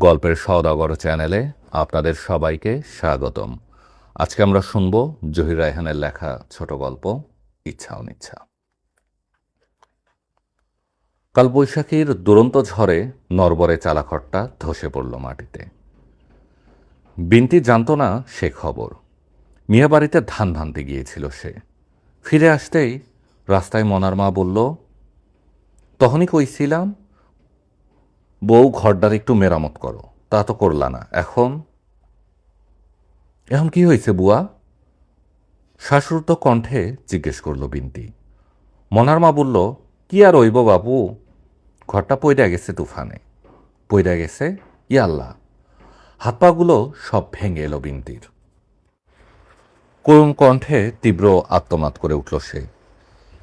গল্পের সওদাগর চ্যানেলে আপনাদের সবাইকে স্বাগতম। আজকে আমরা শুনব জহির রায়হানের লেখা ছোট গল্প ইচ্ছা অনিচ্ছা। কাল বৈশাখীর দুরন্ত ঝড়ে নরবরে চালাখড়টা ধসে পড়ল মাটিতে। বিন্তি জানত না সে খবর। মিয়া বাড়িতে ধান ভানতে গিয়েছিল সে। ফিরে আসতেই রাস্তায় মনার মা বলল, তখনই কইছিলাম বউ ঘরটার একটু মেরামত করো, তা তো করলা না। এখন এখন কি হয়েছে বুয়া? শাশুড়তো কণ্ঠে জিজ্ঞেস করল বিন্তি। মনার মা বলল, কি আর হইব বাবু, ঘরটা পইড়া গেছে তুফানে। পইড়া গেছে? ইয়াল্লা! হাত পাগুলো সব ভেঙে এলো বিন্তির। করুণ কণ্ঠে তীব্র আত্মনাদ করে উঠল সে।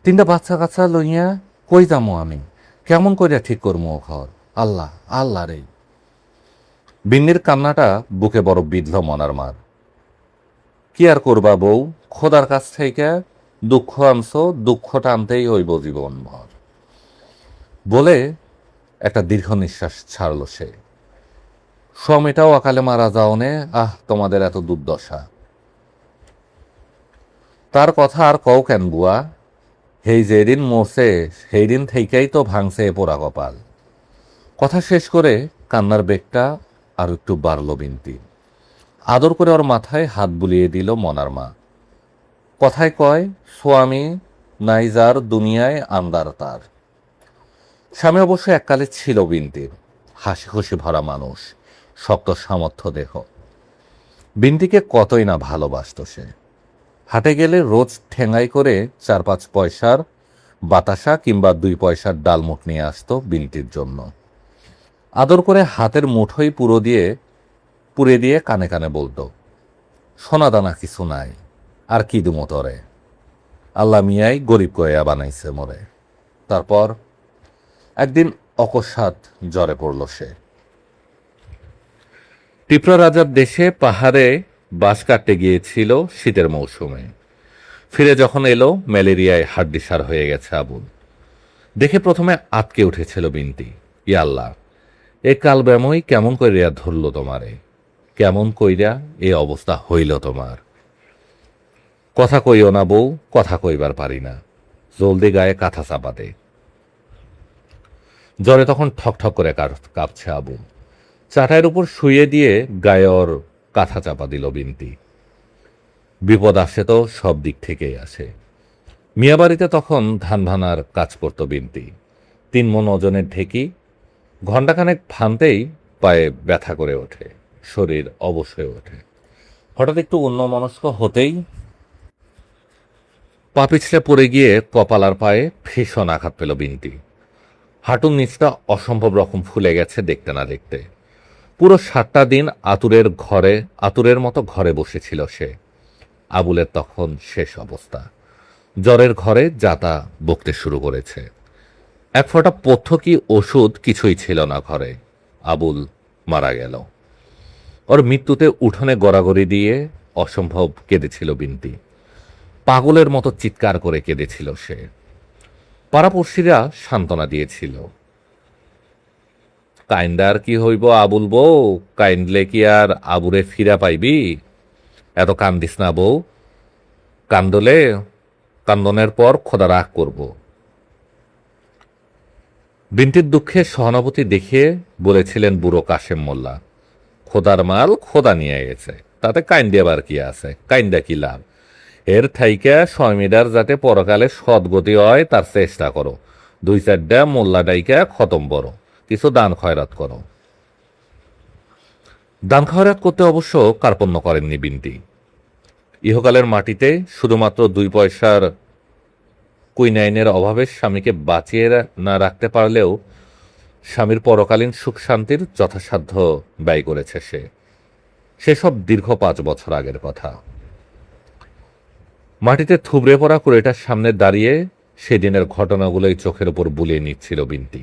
তিনটা বাচ্চা কাচ্চা লইয়া কই যামো আমি? কেমন করিয়া ঠিক করবো ও ঘর? আল্লাহ আল্লাহ রে! বিন্নির কান্নাটা বুকে বড় বিঁধল মনার মার। কি আর করবা বউ, খোদার কাছ থেকে দুঃখ আনছো, দুঃখটা আনতেই হইব জীবনভর বলে একটা দীর্ঘ নিঃশ্বাস ছাড়ল সে। স্বামীটাও অকালে মারা যাওনে, আহ তোমাদের এত দুর্দশা। তার কথা আর কও কেন বুয়া? হেই যেদিন মরছে সেই দিন থেকেই তো ভাঙছে এ পোড়া কপাল। কথা শেষ করে কান্নার বেগটা আর একটু বাড়ল বিন্তি। আদর করে ওর মাথায় হাত বুলিয়ে দিল মনার মা। কথায় কয়, স্বামী নাই যার দুনিয়ায় আন্দার তার। স্বামী অবশ্য এককালে ছিল বিন্তির, হাসি খুশি ভরা মানুষ, শক্ত সামর্থ্য দেহ। বিন্তিকে কতই না ভালোবাসত সে। হাটে গেলে রোজ ঠেঙ্গাই করে 4-5 পয়সার বাতাসা কিংবা 2 পয়সার ডালমুট নিয়ে আসতো বিন্তির জন্য। আদর করে হাতের মুঠোই পুড়ে দিয়ে কানে কানে বলতো, সোনা দানা কিছু নাই, আর কি দুমো তরে, আল্লাহ মিয়াই গরিব কয়া বানাইছে মোরে। তারপর একদিন অকস্মাৎ জ্বরে পড়ল সে। টিপরা রাজার দেশে পাহাড়ে বাস কাটতে গিয়েছিল শীতের মৌসুমে। ফিরে যখন এলো ম্যালেরিয়ায় হাড্ডিসার হয়ে গেছে আবুল। দেখে প্রথমে আতকে উঠেছিল বিন্তি। ইয়াল্লাহ, এ কাল ব্যামই কেমন কইরা ধরল তোমারে, কেমন কইরা এ অবস্থা হইল তোমার। কথা কইও না বউ, কথা কইবার পারি না। জলদি গায়ে কাঁথা চাপা দে। জ্বরে তখন ঠকঠক করে কাঁপছে আবু। চাটাইয়ের উপর শুয়ে দিয়ে গায়ে ওর কাঁথা চাপা দিল বিন্তি। বিপদ আসে তো সব দিক থেকেই আসে। মিয়া বাড়িতে তখন ধান ভানার কাজ করত বিন্তি। 3 মণ ওজনের ঢেকি। ঘণ্টাখানেক ভানতেই পায়ে ব্যথা করে ওঠে, শরীর অবশ হয়ে ওঠে। হঠাৎ একটু অন্যমনস্ক হতেই পা পিছলে পড়ে গিয়ে কপালার পায়ে ভীষণ আঘাত পেল বিন্তি। হাঁটুর নিচটা অসম্ভব রকম ফুলে গেছে দেখতে না দেখতে। পুরো 7টা দিন আতুরের মতো ঘরে বসেছিল সে। আবুলের তখন শেষ অবস্থা। জ্বরের ঘরে যাতা বকতে শুরু করেছে। এক ফোঁটা পথ্য কি ওষুধ কিছুই ছিল না ঘরে। আবুল মারা গেল। ওর মৃত্যুতে উঠোনে গড়াগড়ি দিয়ে অসম্ভব কেঁদেছিল বিন্তি। পাগলের মতো চিৎকার করে কেঁদেছিল সে। পাড়াপড়শিরা সান্ত্বনা দিয়েছিল। কাইন্দার কি হইব আবুল বউ, কাইন্ডলে কি আর আবুরে ফিরা পাইবি? এত কান্দিস না বউ, কান্দনের পর খোদা রাগ করব। বিন্তির দুঃখে সহানুভূতি দেখিয়ে বলেছিলেন বুড়ো কাশেম মোল্লা, খোদার মাল খোদা নিয়ে গেছে, তাতে কাইন্দি আবার কি আছে, কাইন্দা কি লাভ? এর থাইকা স্বামীটার যাতে পরকালে সদ্গতি হয় তার চেষ্টা করো। 2-4টা মোল্লা ডাইকা খতম বড়, কিছু দান খয়রাত করো। দান খয়রাত করতে অবশ্য কার্পণ্য করেননি বিন্তি। ইহকালের মাটিতে শুধুমাত্র 2 পয়সার কুইনাইনের অভাবে স্বামীকে বাঁচিয়ে না রাখতে পারলেও স্বামীর পরকালীন সুখ শান্তির যথাসাধ্য ব্যয় করেছে সে। সেসব দীর্ঘ 5 বছর আগের কথা। মাটিতে থুবড়ে পড়া কুড়েটার সামনে দাঁড়িয়ে সেদিনের ঘটনাগুলোই চোখের উপর বুলিয়ে নিচ্ছিল বিন্তি।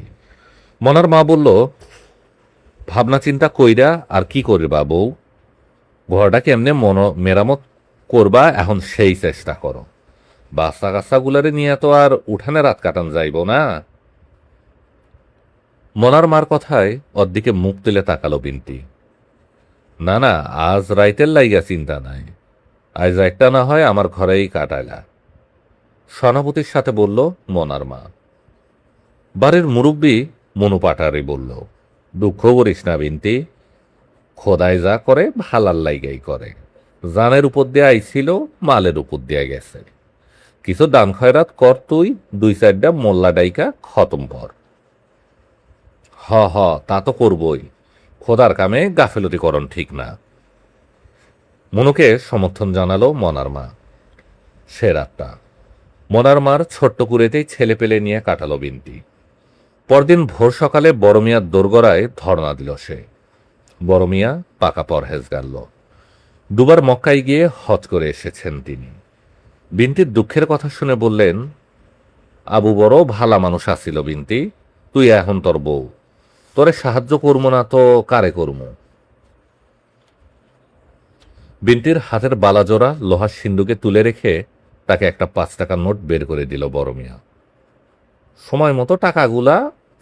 মনার মা বলল, ভাবনা চিন্তা কইরা আর কি করবা বউ, ঘরটা কেমনে মেরামত করবা এখন সেই চেষ্টা করো। বাচ্চা কাচ্চাগুলারে নিয়ে তো আর উঠানে রাত কাটান যাইব না। মনার মার কথায় ওর দিকে মুখ তুলে তাকালো বিন্তি। না না, আজ রাইতের লাইগা চিন্তা নাই, আজ রাইতটা না হয় আমার ঘরেই কাটাইলা, সহানুভূতির সাথে বলল মনার মা। বাড়ির মুরব্বী মনু পাটারি বলল, দুঃখ করিস না বিন্তি, খোদাই যা করে ভালার লাইগাই করে, জানের উপর দিয়ে আইছিল, মালের উপর দিয়ে গেছে, কিছু দান খয়রাত কর, তুই 2-4টা মোল্লা ডাইকা খতম কর। হ হ, তা তো করবই, খোদার কামে গাফেলতি করণ ঠিক না। মনুকে সমর্থন জানালো মনার মা। সে রাতটা মনার মার ছোট্ট কুড়েতেই ছেলে পেলে নিয়ে কাটালো বিন্তি। পরদিন ভোর সকালে বড় মিয়ার দোরগোড়ায় ধর্ণা দিল সে। বড় মিয়া পাকা পরহেজ গাড়ল, দুবার মক্কায় গিয়ে হজ করে এসেছেন তিনি। বিন্তির দুঃখের কথা শুনে বললেন, আবু বড় ভালা মানুষ আসিল বিন্তি, তুই এখন তোর বউ, তোরে সাহায্য করবো না তো কারে করবো। বিন্তির হাতের বালাজোড়া লোহার সিন্ধুকে তুলে রেখে তাকে একটা 5 টাকার নোট বের করে দিল বড় মিয়া। সময় মতো টাকাগুলা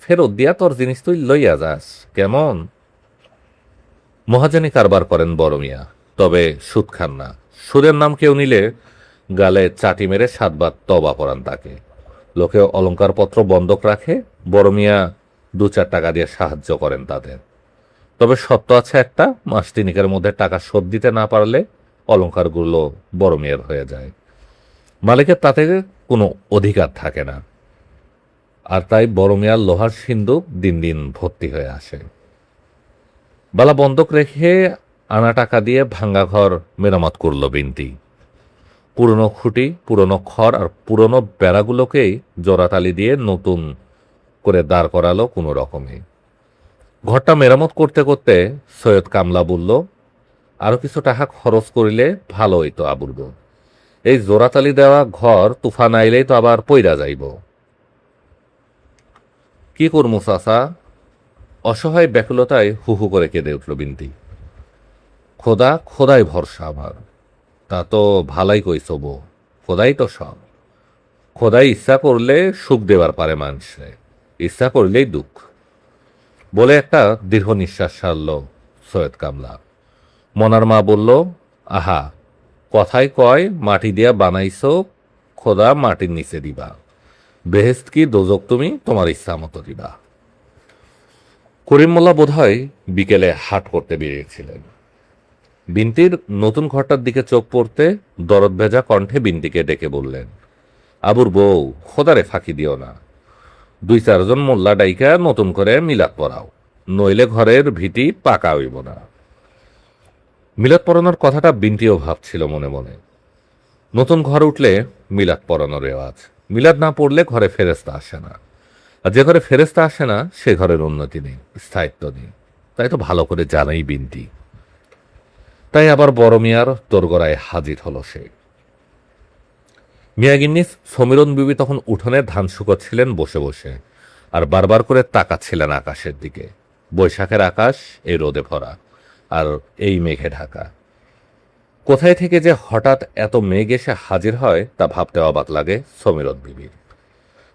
ফেরত দিয়া তোর জিনিস তুই লইয়া যাস কেমন। মহাজানি কারবার করেন বড় মিয়া, তবে সুদ খান না। সুদের নাম কেউ নিলে গালে চাটি মেরে 7 বার তবা পড়ান তাকে। লোকে অলংকারপত্র বন্ধক রাখে, বড় মিয়া 2-4 টাকা দিয়ে সাহায্য করেন তাদের। তবে সত্য আছে একটা, মাস 3 মধ্যে টাকা শোধ দিতে না পারলে অলংকারগুলো বড় মেয়ের হয়ে যায়, মালিকের তাতে কোনো অধিকার থাকে না। আর তাই বড় মিয়ার লোহার সিন্দুক দিন দিন ভর্তি হয়ে আসে। বালা বন্ধক রেখে আনা টাকা দিয়ে ভাঙ্গা ঘর মেরামত করল বিন্তি। পুরনো খুঁটি, পুরনো খড় আর পুরনো বেড়াগুলোকেই জোড়াতালি দিয়ে নতুন করে দাঁড় করালো কোনো রকমে। ঘরটা মেরামত করতে করতে সৈয়দ কামলা বলল, আরো কিছু টাকা খরচ করিলে ভালো হইতো আবুর্ব, এই জোড়াতালি দেওয়া ঘর তুফান আইলেই তো আবার পইরা যাইব। কি করমু চাচা? অসহায় ব্যাকুলতায় হু হু করে কেঁদে উঠল বিন্তি। খোদা, খোদাই ভরসা আমার। তা তো ভালাই কইছ বউ, খোদাই তো সব। খোদাই ইচ্ছা করলে সুখ দেবার পারে মানুষে, ইচ্ছা করলেই দুঃখ। বলে একটা দীর্ঘ নিঃশ্বাস সারল সৈয়দ কামলা। মনার মা বলল, আহা, কথায় কয় মাটি দিয়া বানাইছ, খোদা মাটির নিচে দিবা, বেহেস্ত কি দোজক তুমি তোমার ইচ্ছা মতো দিবা। করিম মোল্লা বোধহয় বিকেলে হাট করতে বেরিয়েছিলেন। বিন্তির নতুন ঘরটার দিকে চোখ পড়তে দরদ ভেজা কণ্ঠে বিন্তিকে ডেকে বললেন, আবুর বউ, খোদারে ফাঁকি দিও না, 2-4 জন মোল্লা ডাইকা নতুন করে মিলাদ পড়াও, নইলে ঘরের ভিটি পাকা হইব না। মিলাদ পড়ানোর কথাটা বিন্তিও ভাবছিল মনে মনে। নতুন ঘর উঠলে মিলাদ পড়ানোর রেওয়াজ, মিলাদ না পড়লে ঘরে ফেরেস্তা আসে না, আর যে ঘরে ফেরেস্তা আসে না সে ঘরের উন্নতি নেই, স্থায়িত্ব নেই। তাই তো ভালো করে জানাই বিন্তি। তাই আবার বড় মিয়ার দোরগোড়ায় হাজির হলো সে। মিয়াগিন্নি সমীরণ বিবি তখন উঠোনে ধান শুকোচ্ছিলেন বসে বসে, আর বারবার করে তাকাচ্ছিলেন আকাশের দিকে। বৈশাখের আকাশ এই রোদে ভরা, আর এই মেঘে ঢাকা। কোথায় থেকে যে হঠাৎ এত মেঘ এসে হাজির হয় তা ভাবতে অবাক লাগে সমীরণ বিবির।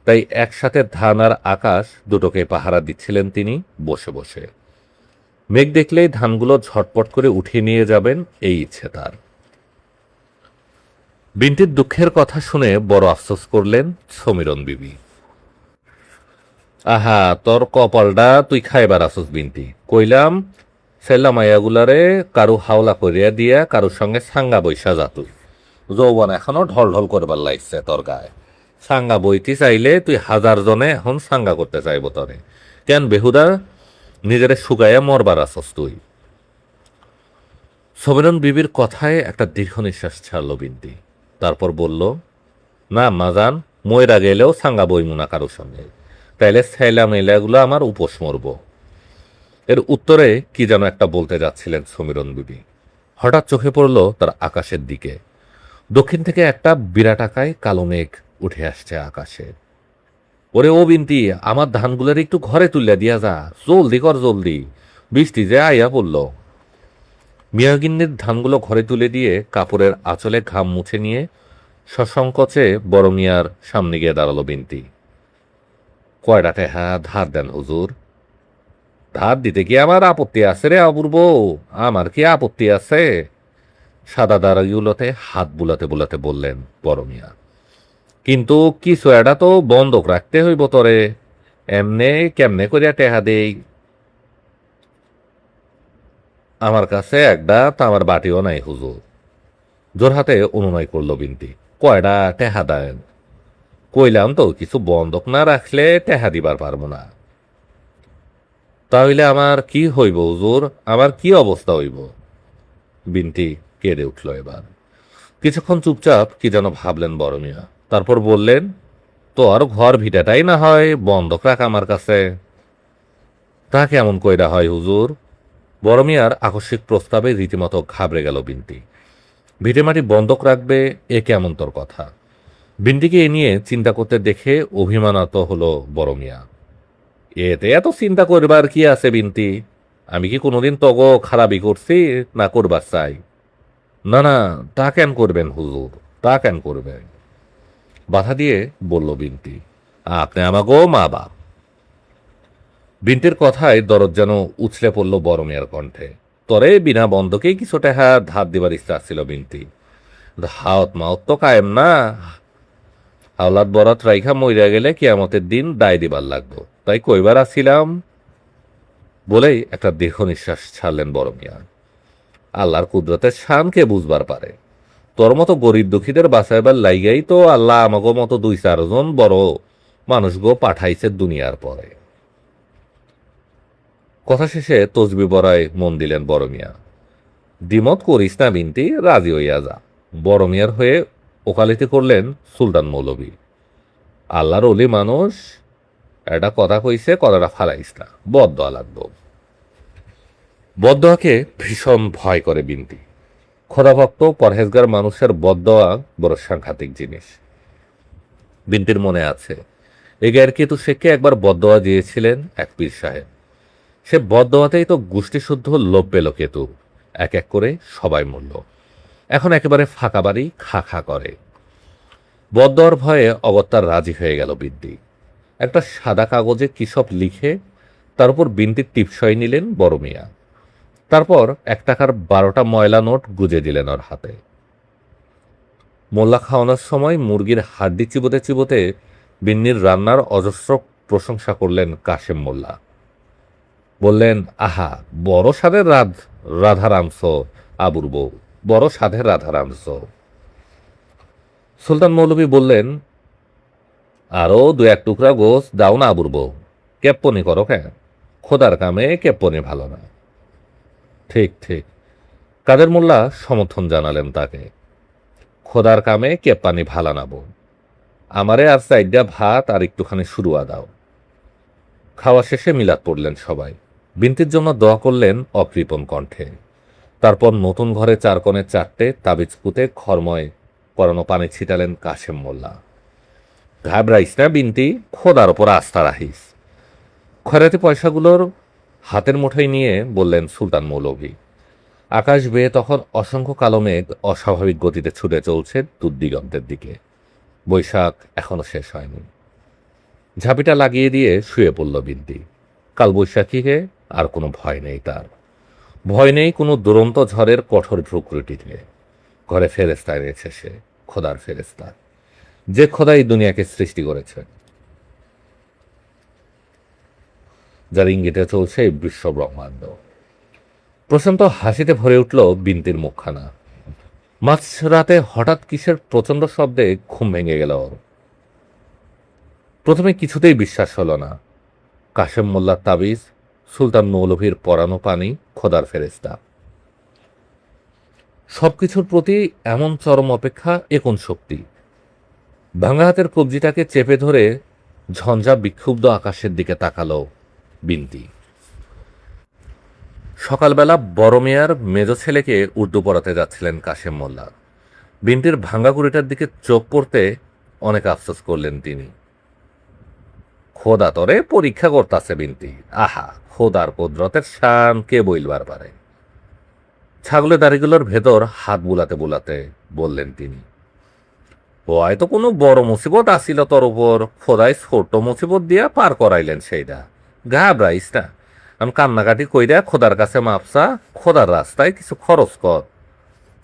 তাই একসাথে ধান আর আকাশ দুটোকে পাহারা দিচ্ছিলেন তিনি বসে বসে। মেঘ দেখলেই ধানগুলো ঝটপট করে উঠিয়ে নিয়ে যাবেন, এই ইচ্ছে তার। বিন্তির দুঃখের কথা শুনে বড় আফসোস করলেন সমীরণ বিবি। আহা, তোর কপালটা তুই খাইবার আসস বিন্তি, কইলাম সেল্লা মাইয়াগুলারে কারু হাওলা করিয়া দিয়া কারুর সঙ্গে সাঙ্গা বৈশা যা, তুই যৌবন এখনো ঢল ঢল করবার লাগছে তোর গায়ে। সাঙ্গা বইতে চাইলে তুই 1000 জনে এখন সাঙ্গা করতে চাইব তরে, কেন বেহুদা নিজেরে শুকাইয়া মরবার আসস তুই। সমীরণ বিবির কথায় একটা দীর্ঘ নিঃশ্বাস ছাড়ল বিন্তি। তারপর বলল, না মাজান, ময়রা গেলেও সাঙ্গা বইমু না কারোর সঙ্গে, তাইলে ছেলা মেলাগুলো আমার উপোস মরব। এর উত্তরে কি যেন একটা বলতে যাচ্ছিলেন সমীরণ বিবি। হঠাৎ চোখে পড়ল তার আকাশের দিকে। দক্ষিণ থেকে একটা বিরাট আকায় কালো মেঘ উঠে আসছে আকাশে। ওরে ও বিন্তি, আমার ধানগুলোর একটু ঘরে তুলিয়া দিয়া যা, জলদি কর জলদি, বৃষ্টি যে আইয়া পড়ল। মিয়াগিন্নির ধানগুলো ঘরে তুলে দিয়ে কাপড়ের আঁচলে ঘাম মুছে নিয়ে সসংকোচে বড় মিয়ার সামনে গিয়ে দাঁড়ালো বিন্তি। কয়টা টেহা ধার দেন হুজুর? ধার দিতে কি আমার আপত্তি আছে রে অপূর্ব? আমার কি আপত্তি আছে? সাদা দাঁড়াগুলোতে হাত বুলাতে বুলাতে বললেন বড় মিয়া। কিন্তু কিছু এটা তো বন্ধক রাখতে হইব তরে। এমনে কেমনে করিয়া টেহা দেই? আমার কাছে একটা তামার বাটিও নাই হুজুর। জোরহাতে অনুনয় করল বিনতি। কয়টা টেহা দেন? কইলাম তো কিছু বন্ধক না রাখলে টেহা দিবার পারবো না। তাহলে আমার কি হইব হুজুর? আমার কি অবস্থা হইব? বিনতি কেঁদে উঠল এবার। কিছুক্ষণ চুপচাপ কি যেন ভাবলেন বড় মিয়া, তারপর বললেন, তোর ঘর ভিটাটাই না হয় বন্ধক রাখ আমার কাছে। তা কেমন কইরা হয় হুজুর? বড় মিয়ার আকস্মিক প্রস্তাবে রীতিমতো ঘাবড়ে গেল বিনতি। ভিটেমাটি বন্ধক রাখবে, এ কেমন তোর কথা? বিনতিকে এ নিয়ে চিন্তা করতে দেখে অভিমানত হলো বড় মিয়া। এতে এত চিন্তা করবার কি আছে বিনতি? আমি কি কোনোদিন তগো খারাপই করছি, না করবার চাই? না না, তা কেন করবেন হুজুর, তা কেন করবেন? বাধা দিয়ে বলল বিনতি। আপনি আমাগো মা বাপ। বিনতির কথায় দরদ যেন উছলে পড়ল বড় মিয়ার কণ্ঠে। তরে বিনা বন্ধকেই কিছু টাকা ধার দিবার ইচ্ছা ছিল বিনতি। হাওত মাওত তো কায়েম না। হাওলাত বরাত রাইখা মইরা গেলে কিয়ামতের দিন দায় দিবার লাগবো, তাই কইবার আসছিলাম। বলেই একটা দীর্ঘ নিঃশ্বাস ছাড়লেন বড় মিয়া। আল্লাহর কুদরতের শান কে বুঝবার পারে? তোর মতো গরিব দুঃখীদের বাঁচাইবার লাইগাই তো আল্লাহ আমাগো মতো 2-4 জন বড় মানুষগো পাঠাইছে দুনিয়ার পরে। কথা শেষে তসবি বড়ায় মন দিলেন বড় মিয়া। দ্বিমত করিস না বিনতি, রাজি হইয়া যা। বড় মিয়ার হয়ে ওকালতি করলেন সুলতান মৌলভী। আল্লাহর অলি মানুষ, একটা কথা কইছে, কথাটা ফালাইস না, বদদোয়া লাগবো। বদদোয়াকে ভীষণ ভয় করে বিনতি। খোদাভক্ত পরহেজগার মানুষের বদদোয়া বড় সাংঘাতিক জিনিস। বিনতির মনে আছে, এ গায়ের কেতু শেখকে একবার বদদোয়া দিয়েছিলেন এক পীর সাহেব। সে বদদোয়াতেই তো গোষ্ঠীশুদ্ধ লোভ পেল কেতু। এক এক করে সবাই মরল। এখন একেবারে ফাঁকা বাড়ি খা খা করে। বদদোয়ার ভয়ে অগত্যার রাজি হয়ে গেল বিন্তি। একটা সাদা কাগজে কি সব লিখে তার উপর বিনতির টিপসই নিলেন বড় মিয়া। তারপর 1 টাকার 12টা ময়লা নোট গুজে দিলেন ওর হাতে। মোল্লা খাওয়ানোর সময় মুরগির হাড্ডি চিবোতে চিবোতে বিন্নির রান্নার অজস্র প্রশংসা করলেন কাশেম মোল্লা। বললেন, আহা, বড় স্বাদের রাধা রামস আবুর বউ, বড় স্বাদের রাধা রামস। সুলতান মৌলভী বললেন, আরো 2-1 টুকরা গোস দাও না আবুর বউ। কেপ্পনি করো কেন? খোদার কামে কেপ্পনি ভালো না। ঠিক ঠিক। কাদের মোল্লা সমর্থন জানালেন তাকে। খোদার কামে কেপ্পানি ভালা না বউ। আমারে আর 4টা ভাত আর একটুখানি শুরুয়া দাও। খাওয়া শেষে মিলাদ পড়লেন সবাই। বিনতির জন্য দোয়া করলেন অকৃপণ কণ্ঠে। তারপর নতুন ঘরে 4 কোণে 4টে তাবিজ পুঁতে খরময় পরানো পানি ছিটালেন কাশেম মোল্লা। ঘাবড়াইস না বিনতি, খোদার ওপর আস্থা রাখিস। খয়রাতি পয়সাগুলোর হাতের মুঠোয় নিয়ে বললেন সুলতান মৌলভী। আকাশ বেয়ে তখন অসংখ্য কালো মেঘ অস্বাভাবিক গতিতে ছুটে চলছে দূরদিগন্তের দিকে। বৈশাখ এখনো শেষ হয়নি। ঝাঁপিটা লাগিয়ে দিয়ে শুয়ে পড়ল বিন্তি। কাল বৈশাখীকে আর কোনো ভয় নেই তার। ভয় নেই কোনো দুরন্ত ঝড়ের কঠোর প্রকৃতিতে। ঘরে ফেরেস্তা এনেছে সে, খোদার ফেরেস্তা, যে খোদা এই দুনিয়াকে সৃষ্টি করেছে, যার ইঙ্গিতে চলছে এই বিশ্ব ব্রহ্মাণ্ড। প্রশান্ত হাসিতে ভরে উঠল বিন্তির মুখখানা। মাঝরাতে হঠাৎ কিসের প্রচণ্ড শব্দে ঘুম ভেঙে গেল ওর। প্রথমে কিছুতেই বিশ্বাস হলো না। কাশেম মোল্লার তাবিজ, সুলতান মৌলভীর পরানো পানি, খোদার ফেরেস্তা, সবকিছুর প্রতি এমন চরম অপেক্ষা, এ কোন শক্তি? ভাঙা হাতের কবজিটাকে চেপে ধরে ঝঞ্ঝা বিক্ষুব্ধ আকাশের দিকে তাকালো বিন্তি। সকালবেলা বড় মেয়ার মেজ ছেলেকে উর্দু পড়াতে যাচ্ছিলেন কাশেম মোল্লা। বিন্তির ভাঙ্গা কুড়িটার দিকে চোখ পড়তে অনেক আফসোস করলেন তিনি। খোদা তরে পরীক্ষা করতাছে বিন্তি। আহা, খোদার কুদরতের শান কে বইলবার পারে। ছাগলের দাড়িগুলোর ভেতর হাত বুলাতে বুলাতে বললেন তিনি, হয়তো কোনো বড় মুসিবত আসিল তোর উপর, খোদাই ছোট মুসিবত দিয়া পার করাইলেন সেইটা। ঘাবড়াইস না, আমি কান্নাকাটি কইরা খোদার কাছে মাপসা, খোদার রাস্তায় কিছু খরচ কর।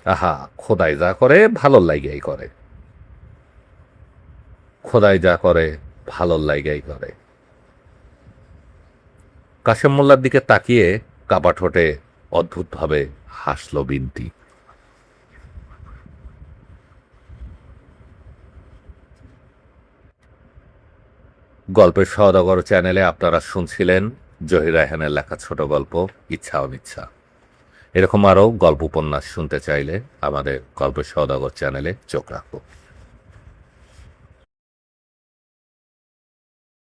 আহা, খোদাই যা করে ভালো লাইগাই করে, খোদাই যা করে ভালো লাইগাই করে। কাশেম মোল্লার দিকে তাকিয়ে কাপা ঠোঁটে অদ্ভুতভাবে হাসল বিনতি। গল্পের সওদাগর চ্যানেলে আপনারা শুনছিলেন জহির রায়হানের লেখা ছোট গল্প ইচ্ছা অনিচ্ছা। এরকম আরও গল্প উপন্যাস শুনতে চাইলে আমাদের গল্পের সওদাগর চ্যানেলে চোখ রাখুন।